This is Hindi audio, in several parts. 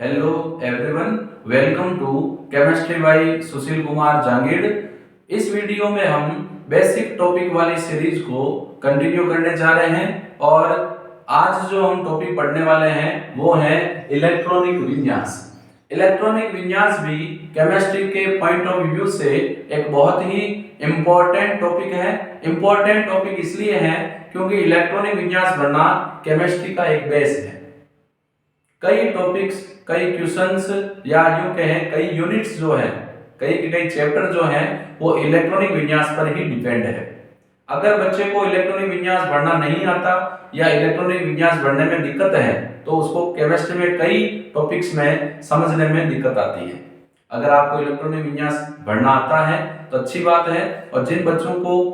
Hello everyone, welcome to chemistry by Sushil Kumar Jangid. इस वीडियो में हम बेसिक टॉपिक वाली सीरीज को कंटिन्यू करने जा रहे हैं और आज जो हम टॉपिक पढ़ने वाले हैं वो है इलेक्ट्रॉनिक विन्यास। इलेक्ट्रॉनिक विन्यास भी केमिस्ट्री के पॉइंट ऑफ व्यू से एक बहुत ही इम्पोर्टेंट टॉपिक है। इम्पोर्टेंट टॉपिक इसलिए है क्योंकि इलेक्ट्रॉनिक विन्यास पढ़ना केमिस्ट्री का एक बेस है। कई टॉपिक्स, कई क्वेश्चंस या यूं कहें कई यूनिट्स जो है, कई चैप्टर जो हैं वो इलेक्ट्रॉनिक विन्यास पर ही डिपेंड है। अगर बच्चे को इलेक्ट्रॉनिक विन्यास पढ़ना नहीं आता या इलेक्ट्रॉनिक विन्यास पढ़ने में दिक्कत है तो उसको केमिस्ट्री में कई टॉपिक्स में समझने में दिक्कत आती है। अगर आपको इलेक्ट्रॉनिक विन्यास पढ़ना आता है तो अच्छी बात है, और जिन बच्चों को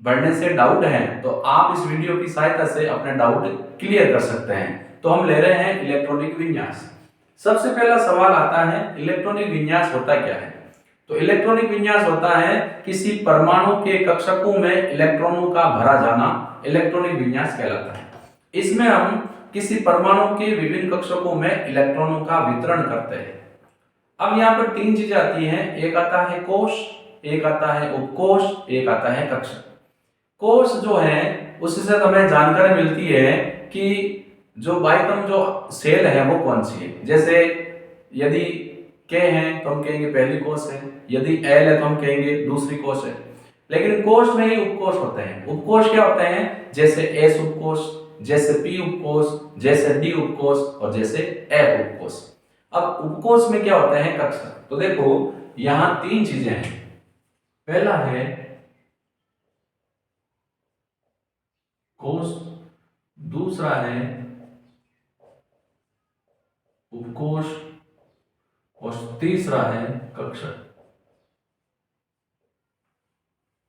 बढ़ने से डाउट है तो आप इस वीडियो की सहायता से अपने डाउट क्लियर कर सकते हैं। तो हम ले रहे हैं इलेक्ट्रॉनिक विन्यास। सबसे पहला सवाल आता है, इलेक्ट्रॉनिक विन्यास होता क्या है? तो इलेक्ट्रॉनिक विन्यास होता है किसी परमाणु के कक्षकों में इलेक्ट्रॉनों का भरा जाना इलेक्ट्रॉनिक विन्यास कहलाता है। इसमें हम किसी परमाणु के विभिन्न कक्षकों में इलेक्ट्रॉनों का वितरण करते हैं। अब यहाँ पर तीन चीजें आती हैं, एक आता है कोश, एक आता है उपकोश, एक आता है कक्षक। कोश जो है उससे हमें जानकारी मिलती है कि जो बाह्यतम जो सेल है वो कौन सी है। जैसे यदि के है तो हम कहेंगे पहली कोश है, यदि एल है तो हम कहेंगे दूसरी कोश है। लेकिन कोश में ही उपकोश होते हैं। उपकोश क्या होते हैं? जैसे एस उपकोश, जैसे पी उपकोश, जैसे डी उपकोश और जैसे एफ उपकोश। अब उपकोश में क्या होते हैं? कक्षक। तो देखो यहां तीन चीजें हैं। पहला है कोश, दूसरा है उपकोश और तीसरा है कक्षक।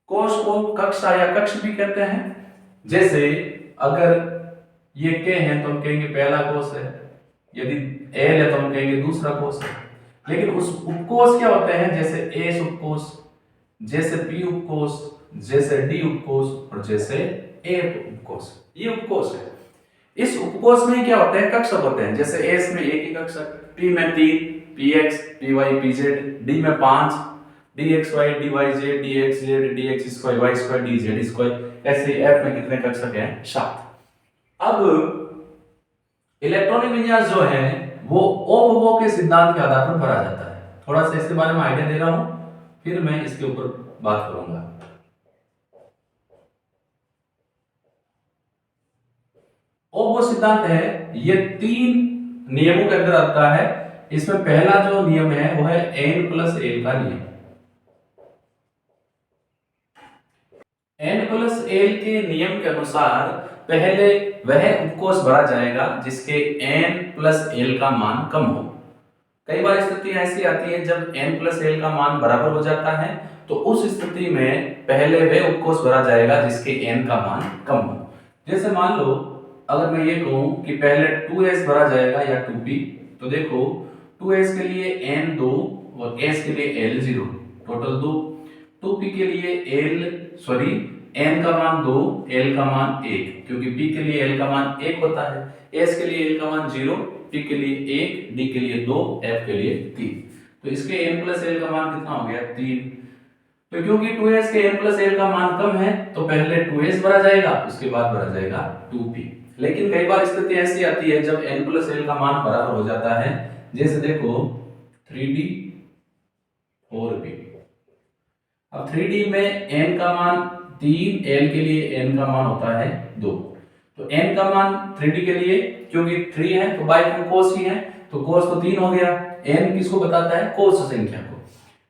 कोश को कक्षा या कक्ष भी कहते हैं। जैसे अगर ये के हैं तो हम कहेंगे पहला कोश है, यदि एल है तो हम कहेंगे दूसरा कोश है। लेकिन उस उपकोश क्या होते हैं? जैसे एस उपकोश, जैसे पी उपकोश, जैसे डी उपकोश और जैसे एफ उपकोश। ये उपकोश है। इस उपकोश में क्या होते हैं? कक्षक होते हैं। जैसे एस में एक ही कक्षक, पी में 3, p x, p y, p z, d में 5, d x y, d y z, d x z, d x square, y square, d z square. ऐसे एफ में कितने कक्षक हैं? 7। अब इलेक्ट्रॉनिक विन्यास जो है वो ओहम के सिद्धांत के आधार पर भरा जाता है। थोड़ा सा इसके बारे में आइडिया दे रहा हूं, फिर मैं इसके ऊपर बात करूंगा। ओहम सिद्धांत है, ये 3 नियमों के अंदर आता है। इसमें पहला जो नियम है वो है n प्लस एल का नियम। n प्लस एल के नियम के अनुसार पहले वह उपकोष भरा जाएगा जिसके n प्लस एल का मान कम हो। कई बार स्थिति ऐसी आती है जब n प्लस एल का मान बराबर हो जाता है तो उस स्थिति में पहले वह उपकोष भरा जाएगा जिसके n का मान कम हो। जैसे मान लो अगर मैं ये कहूं कि पहले 2s भरा जाएगा या 2p, तो देखो 2s के लिए n 2 और s के लिए l 0, टोटल 2। 2p के लिए n का मान 2, l का मान 1, क्योंकि p के लिए l का मान 1 होता है, s के लिए l का मान 0, p के लिए 1, d के लिए 2, f के लिए 3। तो इसके n प्लस l का मान कितना हो गया? 3। तो क्योंकि 2s के n प्लस l का मान कम है तो पहले 2s भरा जाएगा, उसके बाद भरा जाएगा 2p। लेकिन कई बार स्थिति ऐसी आती है जब n प्लस l का मान बराबर हो जाता है। जैसे देखो 3d 4p। अब 3d में n का मान 3, l के लिए n का मान होता है 2। तो n का मान 3d के लिए, क्योंकि 3 है तो बाई में कोस ही है, तो कोस तो 3 हो गया। n किसको बताता है? कोस संख्या को।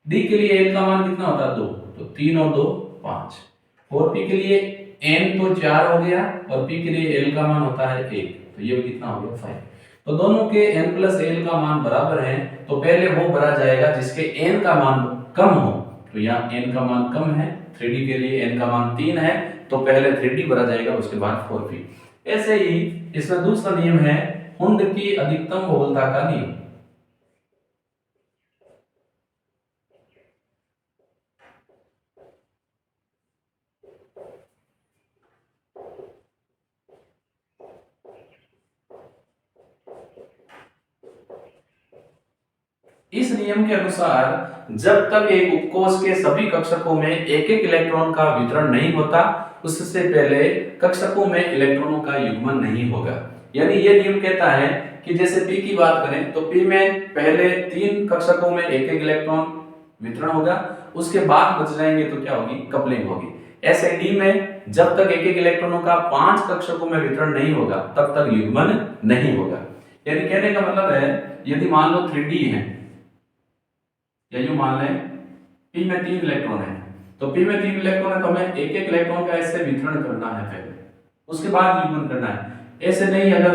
d के लिए l का मान कितना होता है? 2, तो 3 और 2 5। 4p के लिए n तो 4 हो गया और p के लिए l का मान होता है 1, तो ये कितना हो गया? 5। तो दोनों के n प्लस l का मान बराबर है तो पहले वो भरा जाएगा जिसके n का मान कम हो। तो यहाँ n का मान कम है, 3d के लिए n का मान 3 है तो पहले 3d भरा जाएगा, उसके बाद 4p। ऐसे ही इसमें दूसरा नियम है हुंड की अधिकतम बहुलता का नियम। इस नियम के अनुसार जब तक एक उपकोष के सभी कक्षकों में एक एक इलेक्ट्रॉन का वितरण नहीं होता, उससे पहले कक्षकों में इलेक्ट्रॉनों का युग्मन नहीं होगा। यानी ये नियम कहता है कि जैसे P की बात करें तो P में पहले 3 कक्षकों में एक एक इलेक्ट्रॉन वितरण होगा, उसके बाद बच जाएंगे तो क्या होगी, कपलिंग होगी। ऐसे D में जब तक एक एक इलेक्ट्रॉनों का 5 कक्षकों में वितरण नहीं होगा तब तक युग्मन नहीं होगा। यानी कहने का मतलब है, यदि मान लो 3D है या यूं मान लें P में 3 इलेक्ट्रॉन है, तो P में 3 इलेक्ट्रॉन है तो हमें एक एक इलेक्ट्रॉन का ऐसे वितरण करना है पहले, उसके बाद युग्मन करना है। ऐसे नहीं, अगर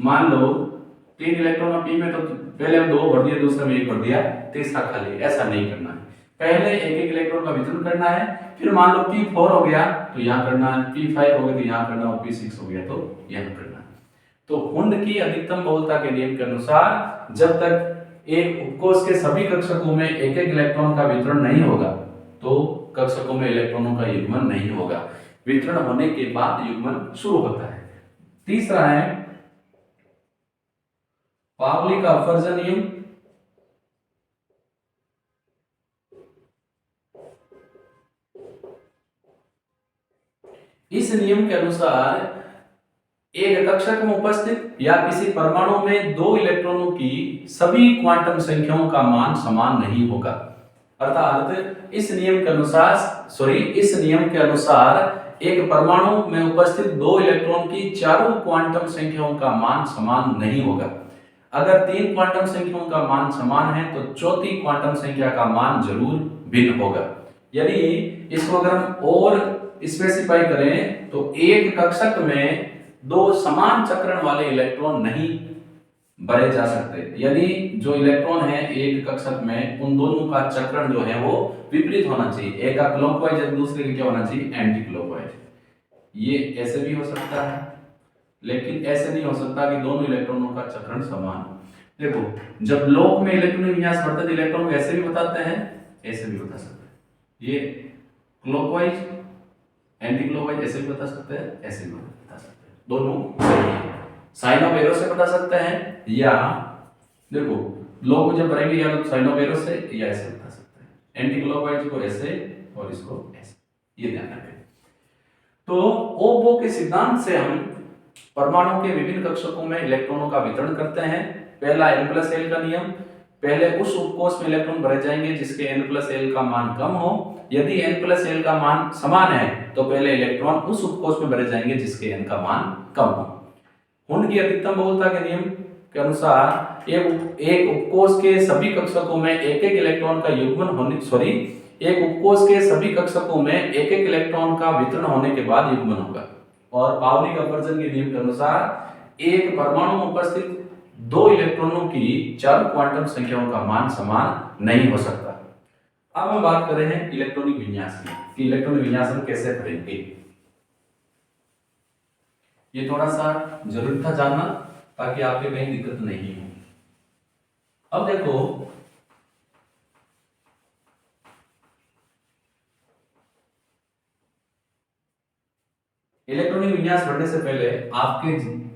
मान लो 3 इलेक्ट्रॉन है P में, तो पहले हम 2 भर दिए, दूसरे में 1 भर दिया, तीसरा खाली, ऐसा नहीं करना है। पहले एक एक इलेक्ट्रॉन का वितरण करना है, फिर मान लो P4 हो गया तो यहाँ करना है, P5 हो गया तो यहाँ करना है, और P6 हो गया तो यहाँ करना है। तो हुंड की अधिकतम बहुलता के नियम के अनुसार जब तक एक उपकोष के सभी कक्षकों में एक एक इलेक्ट्रॉन का वितरण नहीं होगा तो कक्षकों में इलेक्ट्रॉनों का युग्मन नहीं होगा। वितरण होने के बाद युग्मन शुरू होता है। तीसरा है पावली का अपवर्जन नियम। इस नियम के अनुसार एक कक्षक में उपस्थित या किसी परमाणु में 2 इलेक्ट्रॉनों की सभी क्वांटम संख्याओं का मान समान नहीं होगा। अर्थात इस नियम के अनुसार एक परमाणु में उपस्थित 2 इलेक्ट्रॉन की चारों क्वांटम संख्याओं का मान समान नहीं होगा। अगर 3 क्वांटम संख्याओं का मान समान है तो चौथी क्वांटम संख्या का मान जरूर भिन्न होगा। यदि इसको अगर हम और स्पेसिफाई करें तो एक कक्षक में 2 समान चक्रण वाले इलेक्ट्रॉन नहीं भरे जा सकते। यदि जो इलेक्ट्रॉन है एक कक्षक में, उन दोनों का चक्रण जो है वो विपरीत होना चाहिए, एक का क्लॉकवाइज और दूसरे का क्या होना चाहिए, एंटी क्लॉकवाइज। ये ऐसे भी हो सकता है, लेकिन ऐसे नहीं हो सकता कि दोनों इलेक्ट्रॉनों का चक्रण समान हो। देखो, जब लोक में इलेक्ट्रॉनिक विन्यास बढ़ता है, इलेक्ट्रॉन को ऐसे भी बताते हैं, ऐसे भी बता सकते हैं। ये क्लॉकवाइज, एंटी क्लॉकवाइज ऐसे भी बता सकते हैं, ऐसे भी बता सकते हैं, दोनों सही है। साइन ऑफ एरो से बता सकते हैं, या देखो लोग जब भरेंगे या तो साइन ऑफ एरो से या ऐसे बता सकते हैं। एंटी क्लॉकवाइज को ऐसे और इसको ऐसे, ये ध्यान रखें। तो ओपो के सिद्धांत से हम परमाणु के विभिन्न कक्षकों में इलेक्ट्रॉनों का वितरण करते हैं। पहला n+l का नियम, पहले उस उपकोष में इलेक्ट्रॉन भरे जाएंगे जिसके n+l का मान कम हो। यदि n+l का मान समान है तो पहले इलेक्ट्रॉन उस उपकोष में भरे जाएंगे जिसके n का मान कम हो। हुंड की अधिकतम बहुलता के नियम के अनुसार एक उपकोष के सभी कक्षकों में एक एक इलेक्ट्रॉन का युग्मन होने एक उपकोष के सभी कक्षकों में एक एक इलेक्ट्रॉन का वितरण होने के बाद युग्मन होगा। और पाउली का अपवर्जन के नियम के अनुसार एक परमाणु में उपस्थित 2 इलेक्ट्रॉनों की 4 क्वांटम संख्याओं का मान समान नहीं हो सकता। अब हम बात कर रहे हैं इलेक्ट्रॉनिक विन्यास की, कि इलेक्ट्रॉनिक विन्यास हम कैसे करेंगे। ये थोड़ा सा जरूरी था जानना ताकि आपके कहीं दिक्कत नहीं हो। अब देखो, इलेक्ट्रॉनिक विन्यास पढ़ने से पहले आपके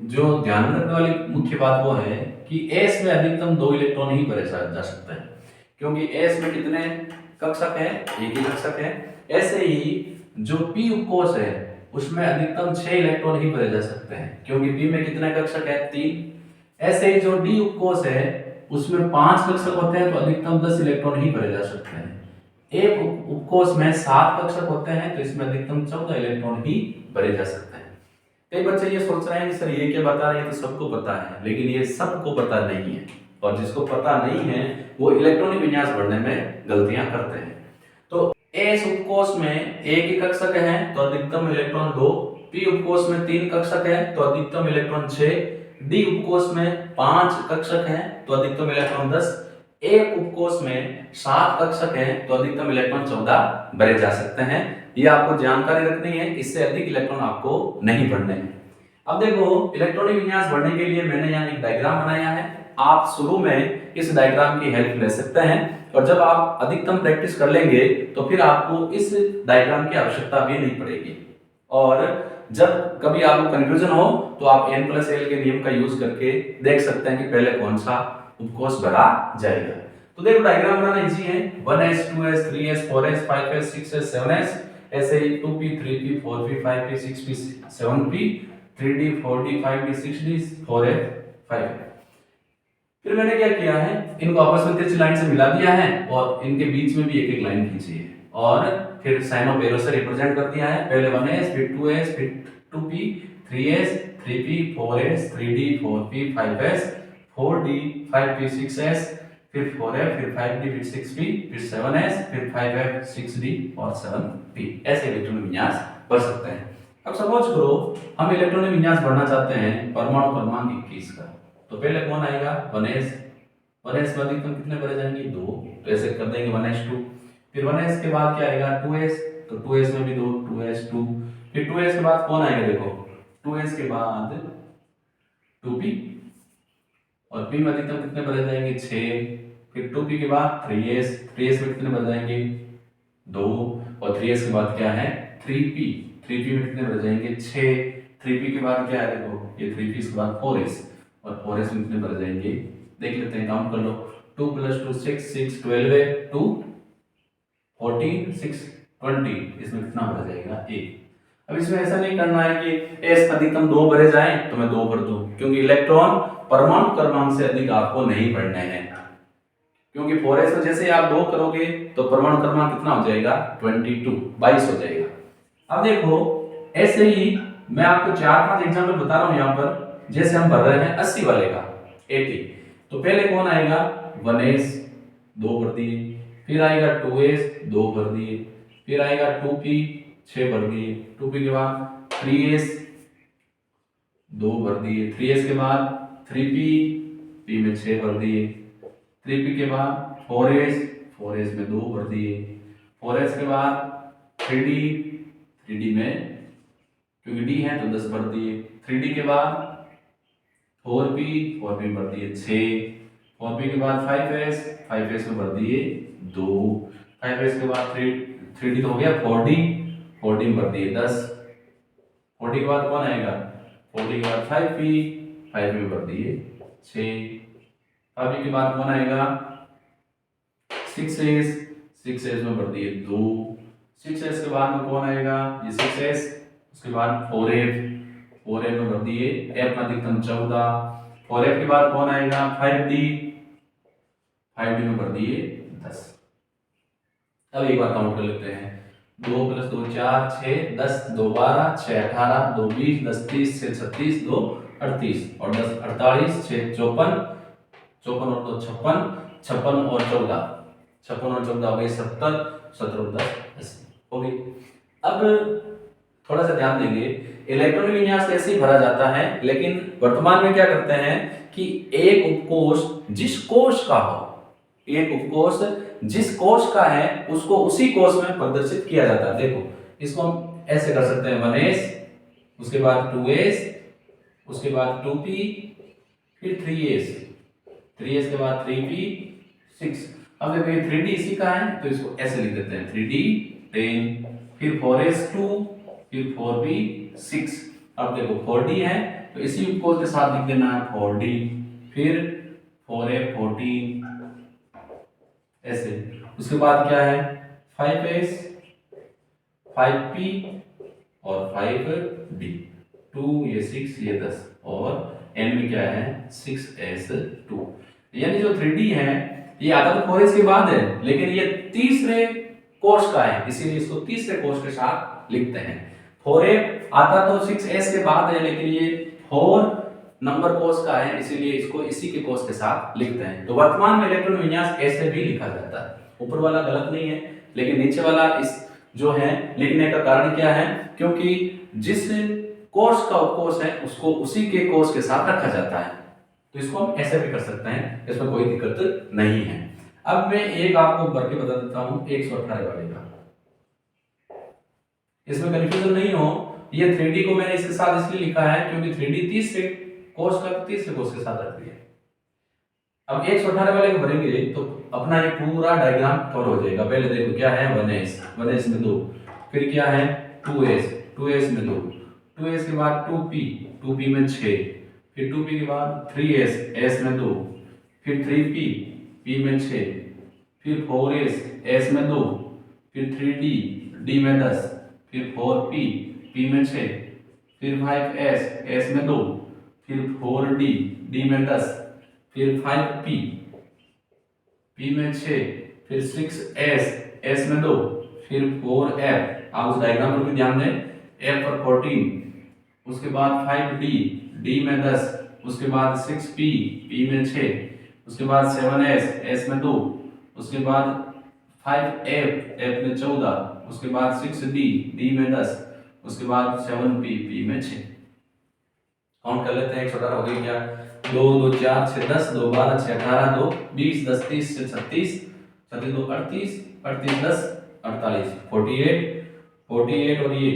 जो ध्यान रखने वाली मुख्य बात वो है कि एस में अधिकतम 2 इलेक्ट्रॉन ही भरे जा सकते हैं, क्योंकि एस में कितने कक्षक हैं, एक ही कक्षक है। ऐसे ही जो पी उपकोष है उसमें अधिकतम 6 इलेक्ट्रॉन ही भरे जा सकते हैं, क्योंकि पी में कितने कक्षक है, 3। ऐसे ही जो डी उपकोष है उसमें 5 कक्षक होते हैं तो अधिकतम 10 इलेक्ट्रॉन ही भरे जा सकते हैं। एक उपकोष में 7 कक्षक होते हैं तो इसमें अधिकतम 14 इलेक्ट्रॉन ही भरे जा सकते हैं। कई बच्चे ये सोच रहे हैं कि सर ये क्या बता रहे हैं, तो सबको पता है, लेकिन ये सबको पता नहीं है, और जिसको पता नहीं है वो इलेक्ट्रॉनिक विन्यास पढ़ने में गलतियां करते हैं। तो एस उपकोष में एक ही कक्षक है तो अधिकतम इलेक्ट्रॉन 2, पी उपकोष में 3 कक्षक है तो अधिकतम इलेक्ट्रॉन 6, डी उपकोष में 5 कक्षक है तो अधिकतम इलेक्ट्रॉन 10, एक उपकोष में 7 कक्षक है तो अधिकतम इलेक्ट्रॉन 14 भरे जा सकते हैं। ये आपको जानकारी रखनी है, इससे अधिक इलेक्ट्रॉन आपको नहीं भरने हैं। अब देखो, इलेक्ट्रॉनिक विन्यास भरने के लिए मैंने यहाँ एक डायग्राम बनाया है। आप शुरू में इस डायग्राम की हेल्प ले सकते हैं, और जब आप अधिकतम प्रैक्टिस कर लेंगे तो फिर आपको इस डायग्राम की आवश्यकता भी नहीं पड़ेगी। और जब कभी आपको कंफ्यूजन हो तो आप n+l के नियम का यूज करके देख सकते हैं कि पहले कौन सा उपकोष भरा जाएगा। तो देखो डायग्राम बनाना इजी है, 1s 2s 3s 4s 5s 6s 7s, ऐसे ही 2p 3p 4p 5p 6p 7p 3d 4d 5d 6d 4f 5f। फिर मैंने क्या किया है, इनको आपस में तिरछी लाइन से मिला दिया है और इनके बीच में भी एक एक लाइन खींची है और फिर साइन ऑफ एरो से रिप्रेजेंट कर दिया है। पहले 1s फिर 2s फिर 2p 3s 3p 4s 3d 4p 5s 4d 5p 6s फिर 4f फिर 5d फिर 6p फिर 7s फिर 5f 6d और 7p। ऐसे इलेक्ट्रॉनिक विन्यास पढ़ सकते हैं। अब सपोज करो हम इलेक्ट्रॉनिक विन्यास पढ़ना चाहते हैं परमाणु क्रमांक 21 का, तो पहले कौन आएगा 1s, 1s में अधिकतम कितने भरे जाएंगे 2, तो ऐसे कर देंगे 1s2। फिर 1s के बाद क्या आएगा 2s, तो 2s में भी 2 2s2। फिर 2s के बाद कौन आएगा देखो 2s के बाद 2p और p में अधिकतम कितने भरे जाएंगे 6। फिर 2p के बाद 3s, 3s में कितने भर जाएंगे 2 और 3s के बाद क्या है 3p, 3p में कितने भर जाएंगे 6। 3p के बाद क्या है देखो ये 3p के बाद 4s और 4s में कितने भर जाएंगे देख लेते हैं, काउंट कर लो 2 + 2 6 6 12 है 2 14 6 20, इसमें कितना भर जाएगा 1। अब इसमें ऐसा नहीं करना है कि s अधिकतम 2 भरे जाएं तो मैं 2 भर दूं, क्योंकि इलेक्ट्रॉन परमाणु क्रमांक से अधिक आपको नहीं पढ़ने हैं, क्योंकि 4s में जैसे आप 2 करोगे तो परमाणु क्रमांक कितना हो जाएगा 22 हो जाएगा। अब देखो ऐसे ही मैं आपको 4-5 एग्जांपल बता रहा हूं यहां पर, जैसे हम भर रहे हैं 80 वाले का 80, तो पहले कौन आएगा 1s 2 भर दिए, फिर आएगा 2s 2 भर दिए, फिर आएगा 2p 6 भर दिए, 2p के बाद 3s 2 भर दिए, 3s के बाद 3p p में 6 भर दिए, 3p के बाद 4s में 2 भर दिए, 4s के बाद 3d में क्योंकि d है तो 10 भर दिए, 3d के बाद 4p भर दिए 6, 4p के बाद 5s में भर दिए 2, 5s के बाद 3d तो हो गया 4d में भर दिए 10, 4d के बाद कौन आएगा 4d के बाद 5p में भर दिए 6, 5p के बाद कौन आएगा 6s में भर दिए 2, 6s के बाद में कौन आएगा ये 6s, उसके बाद 4f में भर दिए f में अधिकतम 14, 4f के बाद कौन आएगा 5d में भर दिए 10। अब एक बार काउंट कर लेते हैं 2 + 2 4 6 10 2 12 6 18 2 20 10 30 6 36 2 38 और 10 48 6 54 54 और 2 56 56 और 14 हो गए 70 70 और 10 80 हो गई। अब थोड़ा सा ध्यान देंगे, इलेक्ट्रॉनिक विन्यास ऐसे ही भरा जाता है, लेकिन वर्तमान में क्या करते हैं कि एक उपकोष जिस कोष का हो, एक उपकोष जिस कोष का है उसको उसी कोष में प्रदर्शित किया जाता है। देखो इसको हम ऐसे कर सकते हैं 1s, उसके बाद 2s, उसके बाद 2p, फिर 3s के बाद 3p 6। अब देखो ये 3d इसी का है तो इसको ऐसे लिख देते हैं 3d 10, फिर 4s 2, फिर 4p 6। अब देखो 4d है तो इसी उपकोष के साथ लिख देना है 4d, फिर 4f 14 ऐसे। उसके बाद क्या है 5s 5p और 5d 2 ये 6 ये 10 और n में क्या है 6s2। यानी जो 3d है ये आता तो 4s के बाद है, लेकिन ये तीसरे कोष का है इसीलिए इसको तीसरे कोष के साथ लिखते हैं। 4f आता तो 6s के बाद है, लेकिन ये 4 नंबर कोष का है इसीलिए इसको इसी के कोष के साथ लिखते हैं। तो वर्तमान में इलेक्ट्रॉन विन्यास ऐसे भी लिखा जाता है। ऊपर वाला गलत नहीं है, लेकिन नीचे वाला इस जो है लिखने का कारण क्या है, क्योंकि जिस कोष का उपकोष है उसको उसी के कोष के साथ रखा जाता है। तो इसको हम ऐसे भी कर सकते हैं, इसमें कोई दिक्कत नहीं है। अब मैं एक आपको भर के बता देता हूं 118 वाले का, इसमें कंफ्यूजन नहीं हो। ये 3D को मैंने इसके साथ इसलिए लिखा है क्योंकि 3D तीसरे कोष के साथ रख दिया। अब 118 वाले को भरेंगे तो अपना ये पूरा डायग्राम कवर हो जाएगा। पहले देखो क्या है 1s में 2, फिर क्या है 2s में 2, 2s के बाद 2p में 6, फिर 2p के बाद 3s में 2, फिर 3p P में 6, फिर 4S, S में 2, फिर 3D, D में 10, फिर 4P, P में 6, फिर 5S, S में 2, फिर 4D, D में 10, फिर 5P, P में 6, फिर 6S, S में 2, फिर 4F, आप उस डायग्राम पर भी ध्यान दें, F पर 14, उसके बाद 5D, D में 10, उसके बाद 6P, P में 6, उसके बाद 7S, S में 2, उसके बाद 5F, F में 14, उसके बाद 6D, D में 10, उसके बाद 7P, P में 6। काउंट कर लेते हैं, 118 हो गई क्या? 2 2 4 6 10, 2 12 6 18, 2 20, 10 30 से 36, 36 2 38, 38 10 48, 48, 48 और ये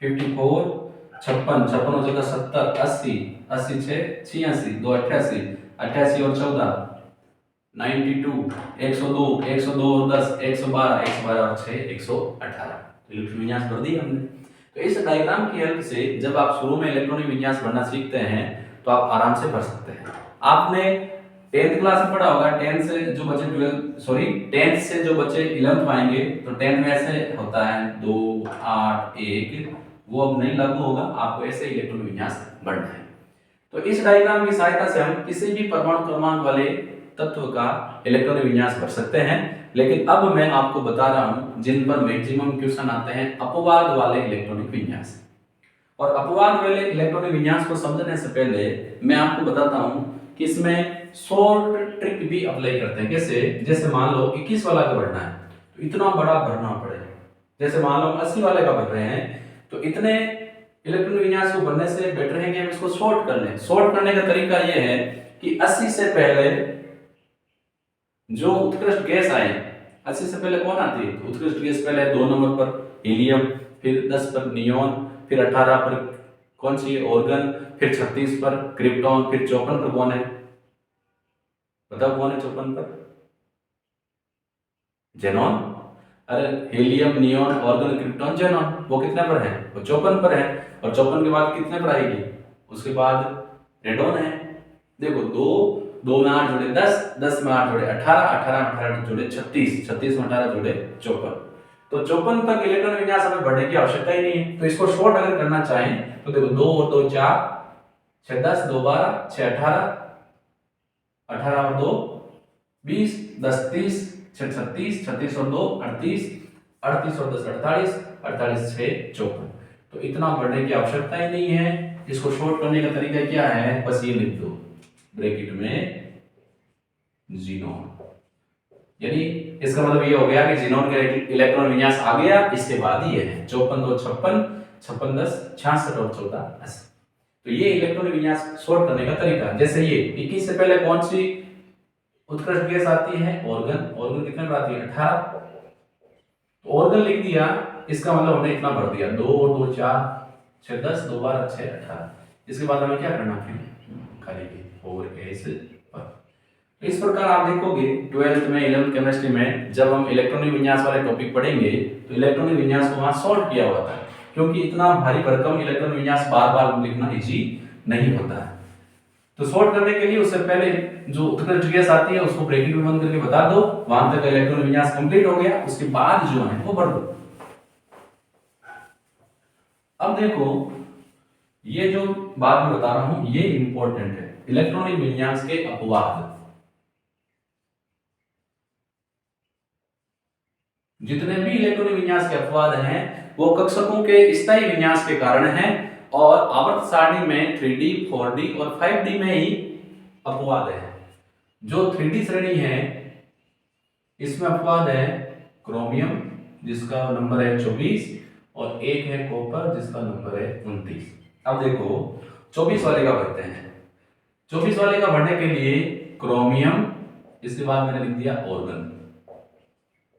54, 56, 56 और 14 70, 80, 80 6 86, 2 88, 88 और 14 92, 102, 102 और 10 112, 112 और 6 118। इलेक्ट्रॉनिक विन्यास भर दिया हमने। तो इस डायग्राम की हेल्प से जब आप शुरू में इलेक्ट्रॉनिक विन्यास भरना सीखते हैं तो आप आराम से भर सकते हैं। आपने 10th क्लास में पढ़ा होगा, 10th से जो बच्चे 10th से जो बच्चे 11th में आएंगे तो 10th में ऐसे होता है 2 8 1, वो अब नहीं लागू होगा, आपको ऐसे इलेक्ट्रॉनिक विन्यास भरना है। तो इस डायग्राम की सहायता से हम किसी भी परमाणु क्रमांक वाले तत्व का इलेक्ट्रॉनिक विन्यास भर सकते हैं। लेकिन अब मैं आपको बता रहा हूं जिन पर मैक्सिमम क्वेश्चन आते हैं, अपवाद वाले इलेक्ट्रॉनिक विन्यास। और अपवाद वाले इलेक्ट्रॉनिक विन्यास को समझने से पहले मैं आपको बताता हूं कि इसमें शॉर्ट ट्रिक भी अप्लाई करते हैं। कैसे? जैसे मान लो 21 वाला का भरना है तो इतना बड़ा भरना पड़ेगा। जैसे मान लो 80 वाले का भर रहे हैं तो इतने इलेक्ट्रॉनिक विन्यास को भरने से बेटर है कि हम इसको शॉर्ट कर लें। शॉर्ट करने का तरीका यह है कि 80 से पहले जो उत्कृष्ट गैस आए, 80 से पहले कौन आती है? उत्कृष्ट गैस पहले 2 नंबर पर हीलियम, फिर 10 पर नियोन, फिर 18 पर कौन सी? ऑर्गन, फिर 36 पर क्रिप्टॉन, फिर 54 पर कौन है? बताओ कौन है 54 पर? जेनॉन। अरे helium, neon, organ, krypton, xenon, वो कितने पर है? वो 54 पर है। और 54 के बाद कितने पर आएगी? उसके बाद रेडॉन है। देखो 2 में 8 जोड़े 10, 10 में 8 जोड़े 18, 18 में 18 जोड़े 36, 36 में 18 जोड़े 54। तो 54 तक इलेक्ट्रॉन विन्यास हमें बढ़ने की आवश्यकता ही नहीं है। तो इसको शॉर्ट अगर करना चाहें तो देखो 2 और 2 4, 6 10, 2 12, 6 18, 18 और 2 20, 10 30, 6 36, 36 और 2 38, 38 और 10 48, 48 6 54। तो इतना बढ़ने की आवश्यकता ही नहीं है। इसको शॉर्ट करने का तरीका क्या है? बस ये लिख दो ब्रैकेट में जीनोन। यानी इसका मतलब ये हो गया कि जीनोन का इलेक्ट्रॉन विन्यास आ गया, इसके बाद ये है 54 2 56, 56 10 66 और 14 80। तो ये इलेक्ट्रॉन विन्यास शॉर्ट करने का तरीका। जैसे ये 21 से पहले कौन सी उत्कृष्ट गैस आती है? ऑर्गन। ऑर्गन कितने पर आती है? 18। ऑर्गन लिख दिया, इसका मतलब हमने इतना भर दिया 2 और 2 4, 6 10, 2 12 6 18। इसके बाद हमें क्या करना? फिर खाली 4s पर। इस प्रकार आप देखोगे 12th में 11th केमिस्ट्री में जब हम इलेक्ट्रॉनिक विन्यास वाले टॉपिक पढ़ेंगे तो इलेक्ट्रॉनिक विन्यास को वहां सॉर्ट किया हुआ था, क्योंकि इतना भारी भरकम इलेक्ट्रॉनिक विन्यास बार बार लिखना इजी नहीं होता है। तो सॉर्ट करने के लिए उससे पहले जो उत्कृष्ट गैस आती है उसको ब्रैकेट में बंद करके बता दो, वहां तक इलेक्ट्रॉन विन्यास कंप्लीट हो गया, उसके बाद जो है वो भर दो। अब देखो ये जो बात मैं बता रहा हूं ये इंपॉर्टेंट है, इलेक्ट्रॉनिक विन्यास के अपवाद। जितने भी इलेक्ट्रॉनिक विन्यास के अपवाद हैं वो कक्षकों के स्थायी विन्यास के कारण हैं और आवर्त सारणी में 3D, 4D और 5D में ही अपवाद है। जो 3D श्रेणी है इसमें अपवाद है क्रोमियम जिसका नंबर है 24 और एक है कॉपर जिसका नंबर है 29। अब देखो 24 वाले का भरते हैं। 24 वाले का भरने के लिए क्रोमियम, इसके बाद मैंने लिख दिया ऑर्गन।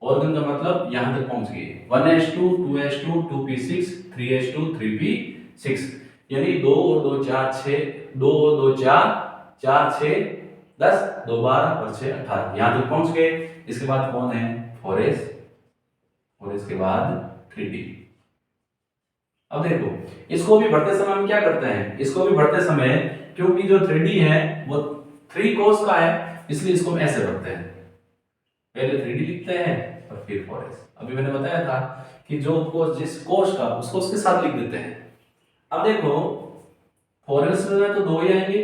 ऑर्गन का मतलब यहां तक पहुंच गए 1s2 2s2 2p6 3s2 3p6, यानी 2 और 2 4 6, 2 और 2 4 4 6 10, 2 12 और 6 18, यहां तक पहुंच गए। इसके बाद कौन है? 4s और इसके बाद 3d। अब देखो इसको भी भरते समय हम क्या करते हैं? इसको भी भरते समय क्योंकि जो 3d है वो 3 cos का है इसलिए इसको हम ऐसे पढ़ते हैं, पहले 3D लिखते हैं और फिर 4s। अभी मैंने बताया था कि जो कोष जिस कोष का उसको उसके साथ लिख देते हैं। अब देखो 4s में तो 2 ही आएंगे,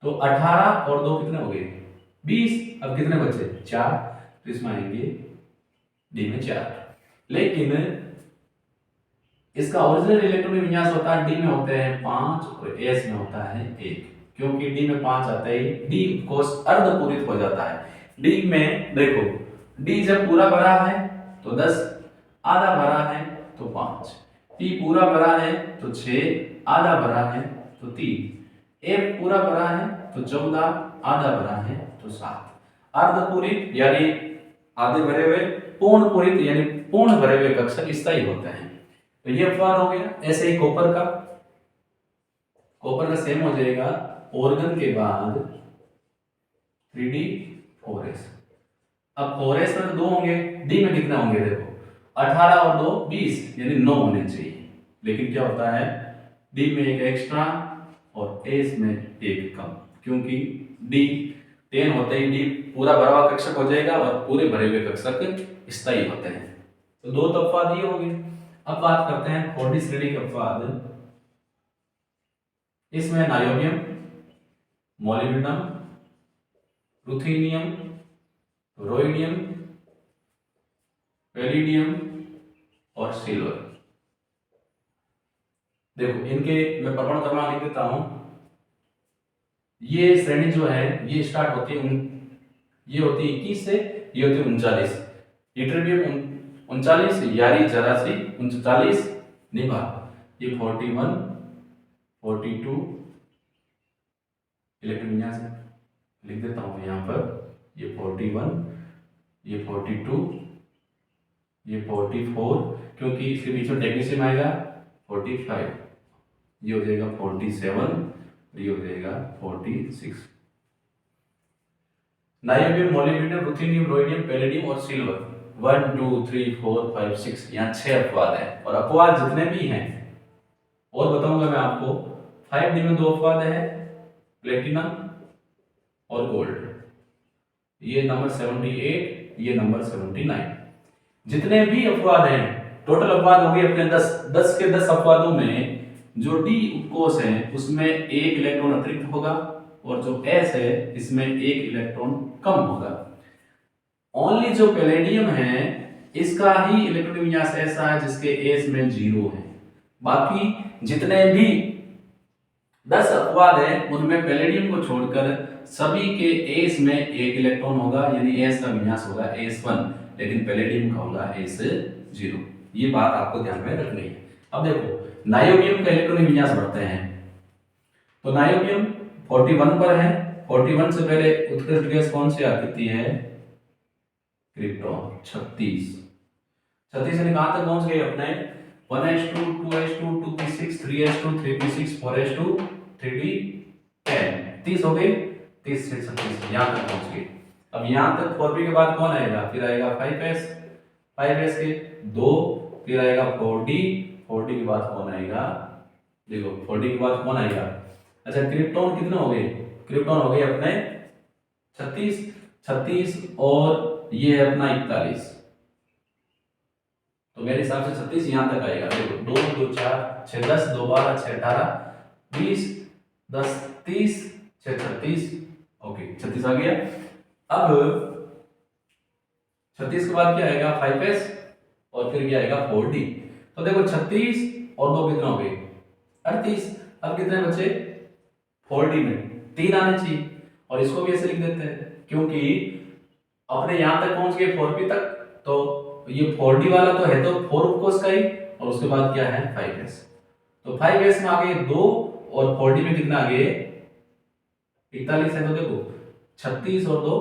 तो 18 और 2 कितने हो गए 20। अब कितने बचे 4, तो इसमें आएंगे डी में 4। लेकिन इसका ओरिजिनल इलेक्ट्रॉनिक विन्यास होता है डी में होते हैं 5 और एस में होता है 1, क्योंकि डी में 5 आता है, डी कोष अर्धपूरित हो जाता है। डी में देखो डी जब पूरा भरा है तो 10, आधा भरा है तो 5, टी पूरा भरा है तो 6, आधा भरा है तो 3, एफ पूरा भरा है तो 14, आधा भरा है तो 7। अर्धपूरित यानी आधे भरे हुए, पूर्ण पूरित यानी पूर्ण भरे हुए कक्षक स्थायी होते हैं। तो ये अपवाद हो गया। ऐसे ही कॉपर का सेम हो जाएगा, ऑर्गन के बाद 3D 4s। अब 4s में तो 2 होंगे, डी में कितने होंगे देखो 18 और 2 20 यानी 9 होने चाहिए। लेकिन क्या होता है डी में एक एक्स्ट्रा और एस में एक कम, क्योंकि डी 10 होते ही डी पूरा भरा हुआ कक्षक हो जाएगा और पूरे भरे हुए कक्षक स्थायी होते हैं। तो 2 तो अपवाद ये हो गए। अब बात करते हैं 4D श्रेणी के अपवाद। इसमें नायोबियम, मोलिब्डेनम, रुथेनियम, रोइडियम, पैलिडियम और सिल्वर। देखो इनके मैं प्रमाण क्रमांक लिख देता हूं। ये श्रेणी जो है ये स्टार्ट होती है ये होती है 21 से, ये होती है 39। इट्रिबियम 39, यारी 84, 39, निभा ये 41, 42 इलेक्ट्रॉन विन्यास लिख देता हूं यहाँ पर। ये 41, ये 42, ये 44, क्योंकि इसके बीच में टेक्नीशियम आएगा 45, ये हो जाएगा 47, ये हो जाएगा 46। नायोबियम, मोलिब्डेनम, रुथेनियम, रोइडियम, पैलेडियम और सिल्वर 1 2 3 4 5 6 यहाँ 6 अपवाद हैं। और अपवाद जितने भी हैं और बताऊंगा मैं आपको। 5D में 2 अपवाद है, प्लेटिनम और गोल्ड, ये नंबर 78, ये नंबर 79। जितने भी अपवाद हैं टोटल अपवाद हो गए अपने 10 के 10 अपवादों में जो डी उपकोष है उसमें 1 इलेक्ट्रॉन अतिरिक्त होगा और जो एस है इसमें 1 इलेक्ट्रॉन कम होगा। ओनली जो पैलेडियम है इसका ही इलेक्ट्रॉनिक विन्यास ऐसा है जिसके एस में 0 है। बाकी जितने भी 10 अपवाद हैं उनमें पैलेडियम को छोड़कर सभी के एस में 1 इलेक्ट्रॉन होगा, यानी एस का विन्यास होगा S1, लेकिन पैलेडियम का होगा S0। ये बात आपको ध्यान में रखनी है। अब देखो नायोबियम का इलेक्ट्रॉनिक विन्यास बढ़ते हैं। तो नायोबियम 41 पर है। 41 से पहले उत्कृष्ट गैस कौन सी आती है क्रिप्टॉन 36 यानी कहां तक पहुंच गए अपने 1s2 2s2 2p6 3s2 3p6 4s2 3d10 30 हो गए 30 से 36 यहां तक पहुंच गए। अब यहां तक 4p के बाद कौन आएगा, फिर आएगा 5s के 2, फिर आएगा 4d के बाद कौन आएगा, देखो 4d के बाद कौन आएगा। अच्छा क्रिप्टॉन कितने हो गए, क्रिप्टॉन हो गए अपने 36 और ये है अपना 41। तो मेरे हिसाब से 36 यहां तक आएगा। देखो 2 2 4 6 10 2 12 6 18 20 10 30 6 36, ओके 36 आ गया। अब 36 के बाद क्या आएगा 5s और फिर क्या आएगा 4d। तो देखो 36 और 2 कितना हो गए 38। अब कितने बचे 4d में 3 आने चाहिए और इसको भी ऐसे लिख देते हैं क्योंकि अपने यहां तक पहुंच गए 4p तक, तो ये 4d वाला तो है तो 4 उपकोष का ही, और उसके बाद क्या है 5s। तो 5s में आ गए 2 और 4d में कितना आ गए 41 है। तो देखो 36 और 2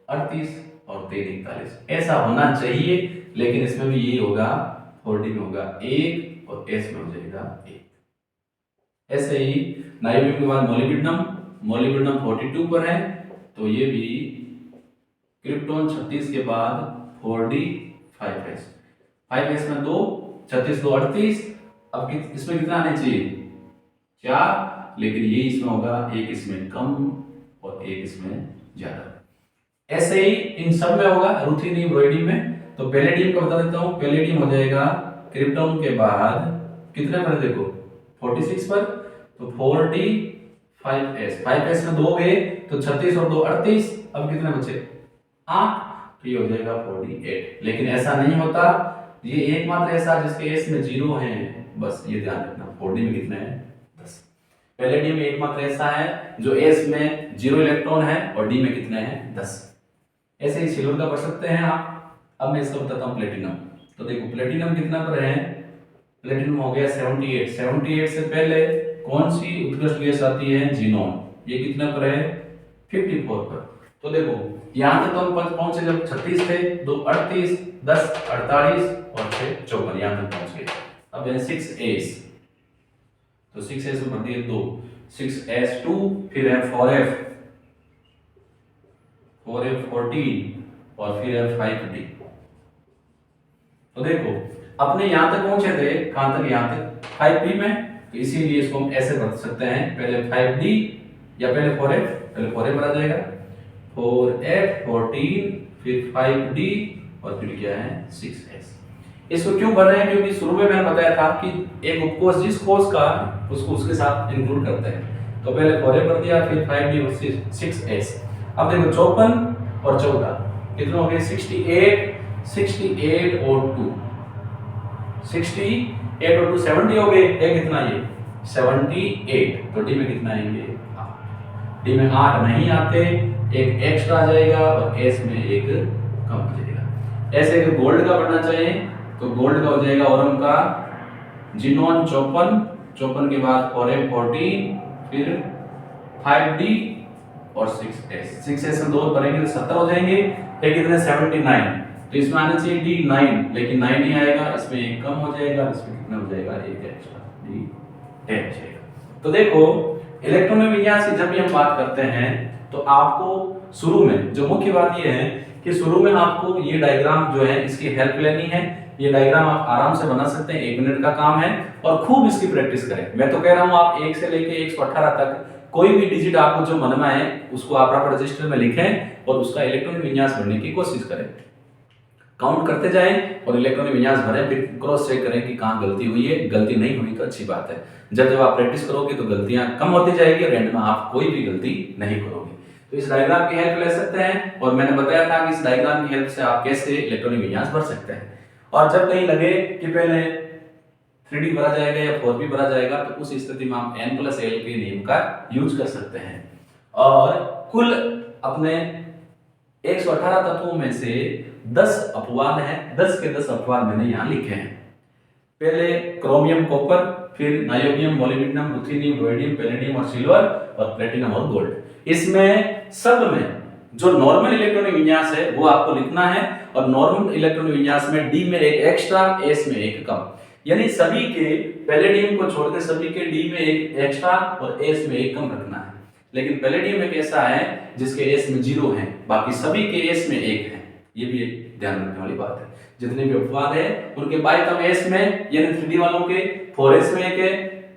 38 और 3 41 ऐसा होना चाहिए, लेकिन इसमें भी यही होगा 4d में होगा 1 और s में हो जाएगा 1। ऐसे ही नाइट्रोजन के बाद मोलिब्डेनम 42 पर है, तो ये भी क्रिप्टॉन 36 के बाद 4d 5s में 2 36 2 38। अब इसमें कितना आने चाहिए 4, लेकिन ये इसमें होगा 1 इसमें कम और 1 इसमें ज्यादा। ऐसे ही इन सब में होगा, रुथेनियम रोडियम में। तो पैलेडियम का बता देता हूँ, पैलेडियम हो जाएगा क्रिप्टॉन के बाद कितने पर देखो 46 पर, तो 45s, 5s में 2 गए तो 36 और 2 38, अब कितने बचे 8, तो ये हो जाएगा 48। लेकिन ऐसा नहीं होता, ये एकमात्र ऐसा जिसके एस में 0 है, बस ये ध्यान रखना। 4d में कितने हैं 10। पैलेडियम एकमात्र ऐसा है जो एस में 0 इलेक्ट्रॉन है और डी में कितने हैं 10। ऐसे ही सिल्वर का पढ़ सकते हैं आप। अब मैं इसका बताता हूँ प्लेटिनम। तो देखो प्लेटिनम कितना पर है, प्लेटिनम हो गया 78। 78 से पहले कौन सी उत्कृष्ट गैस आती है, जीनोन। ये कितना पर है 54 पर। तो देखो यहाँ तक तो हम पहुंचे जब 36 थे, 2 38, 10 48 और 6 54, यहाँ तक पहुंच गए। अब है 6s, तो 6s में भर दिए 2, 6s2, फिर है 4f 14 और फिर है 5d। तो देखो अपने यहां तक पहुंचे थे, कहां तक, यहां तक 5p में, तो इसीलिए इसको हम ऐसे भर सकते हैं, पहले 5d या पहले 4f, पहले 4f भरा जाएगा, 4f 14 फिर 5d और फिर क्या है 6s। इसको क्यों भर रहे हैं, क्योंकि शुरू में मैंने बताया था कि एक उपकोष जिस कोष का उसको उसके साथ इंक्लूड करते हैं। तो पहले 4f भर दिया, फिर 5d और 6s। अब देखो 54 और 14 कितने हो गए 68 और 2 68 और 2 70 हो गए। कितना ये 78। तो डी में कितना आएंगे 8। डी में 8 नहीं आते, एक एक्स्ट्रा आ जाएगा और एस में एक कम आ जाएगा। ऐसे अगर गोल्ड का पढ़ना चाहिए तो गोल्ड का हो जाएगा ओरम का जिनोन 54 के बाद 4f 14 फिर 5d और 6s में 2 करेंगे तो 70 हो जाएंगे। ये कितने 79। तो इसमें आना चाहिए डी 9, लेकिन 9 नहीं आएगा, इसमें एक कम हो जाएगा, इसमें कितना हो जाएगा एक एक्स्ट्रा, डी 10 हो जाएगा। तो देखो इलेक्ट्रॉन विन्यास की जब भी हम बात करते हैं तो आपको शुरू में जो मुख्य बात ये है कि शुरू में आपको ये डायग्राम जो है इसकी हेल्प लेनी है। ये डायग्राम आप आराम से बना सकते हैं, 1 मिनट का काम है, और खूब इसकी प्रैक्टिस करें। मैं तो कह रहा हूं आप 1 से लेके 118 तक कोई भी डिजिट आपको जो मन में आए उसको आप प्रॉपर रजिस्टर में लिखें और उसका इलेक्ट्रॉनिक विन्यास भरने की कोशिश करें। काउंट करते जाएं और इलेक्ट्रॉनिक विन्यास भरें, फिर क्रॉस चेक करें कि कहां गलती हुई है। गलती नहीं हुई तो अच्छी बात है। जब आप प्रैक्टिस करोगे तो गलतियां कम होती जाएगी और एंड में आप कोई भी गलती नहीं करोगे। तो इस डायग्राम की हेल्प ले सकते हैं, और मैंने बताया था कि इस डायग्राम की हेल्प से आप कैसे इलेक्ट्रॉनिक विन्यास भर सकते हैं। और जब कहीं लगे कि पहले 3D भरा जाएगा या 4D भरा जाएगा तो उस स्थिति में हम n+l के नियम का यूज कर सकते हैं। और कुल अपने 118 तत्वों में से 10 अपवाद हैं। 10 के 10 अपवाद मैंने यहाँ लिखे हैं। पहले क्रोमियम कॉपर, फिर niobium molybdenum ruthenium rhodium palladium और सिल्वर, और प्लेटिनम और गोल्ड। इसमें सब में जो नॉर्मल इलेक्ट्रॉनिक विन्यास है वो आपको लिखना है, और नॉर्मल इलेक्ट्रॉनिक विन्यास में डी में एक एक्स्ट्रा, एस में एक कम, यानी सभी के पैलेडियम को छोड़कर सभी के डी में एक एक्स्ट्रा और एस में एक कम रखना है। लेकिन पैलेडियम एक ऐसा है जिसके एस में 0 है, बाकी सभी के एस में 1 है। ये भी एक ध्यान रखने वाली बात है। जितने भी अपवाद है उनके बाई कम एस में, यानी 3D वालों के 4s में 1 है,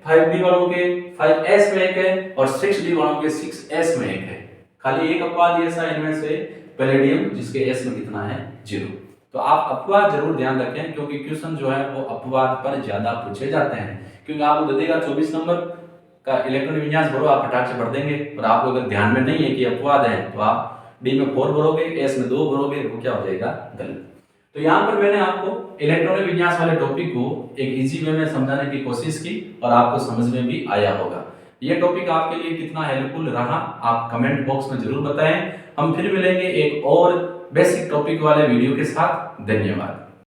5D वालों के 5s में 1 है, और 6D वालों के 6s में 1 है। खाली एक अपवाद ऐसा इनमें से पैलेडियम जिसके एस में कितना है 0। तो आप अपवाद जरूर ध्यान रखें, क्योंकि क्वेश्चन जो है वो अपवाद पर ज्यादा पूछे जाते हैं। क्योंकि आपको दे देगा 24 नंबर का इलेक्ट्रॉनिक विन्यास भरो, आप फटाक से भर देंगे, और आपको अगर ध्यान में नहीं है कि अपवाद है तो आप डी में 4 भरोगे, एस में 2 भरोगे, वो क्या हो जाएगा गलत। तो यहाँ पर मैंने आपको इलेक्ट्रॉनिक विन्यास वाले टॉपिक को एक इजी वे में समझाने की कोशिश की, और आपको समझ में भी आया होगा। ये टॉपिक आपके लिए कितना हेल्पफुल रहा आप कमेंट बॉक्स में जरूर बताएं। हम फिर मिलेंगे एक और बेसिक टॉपिक वाले वीडियो के साथ। धन्यवाद।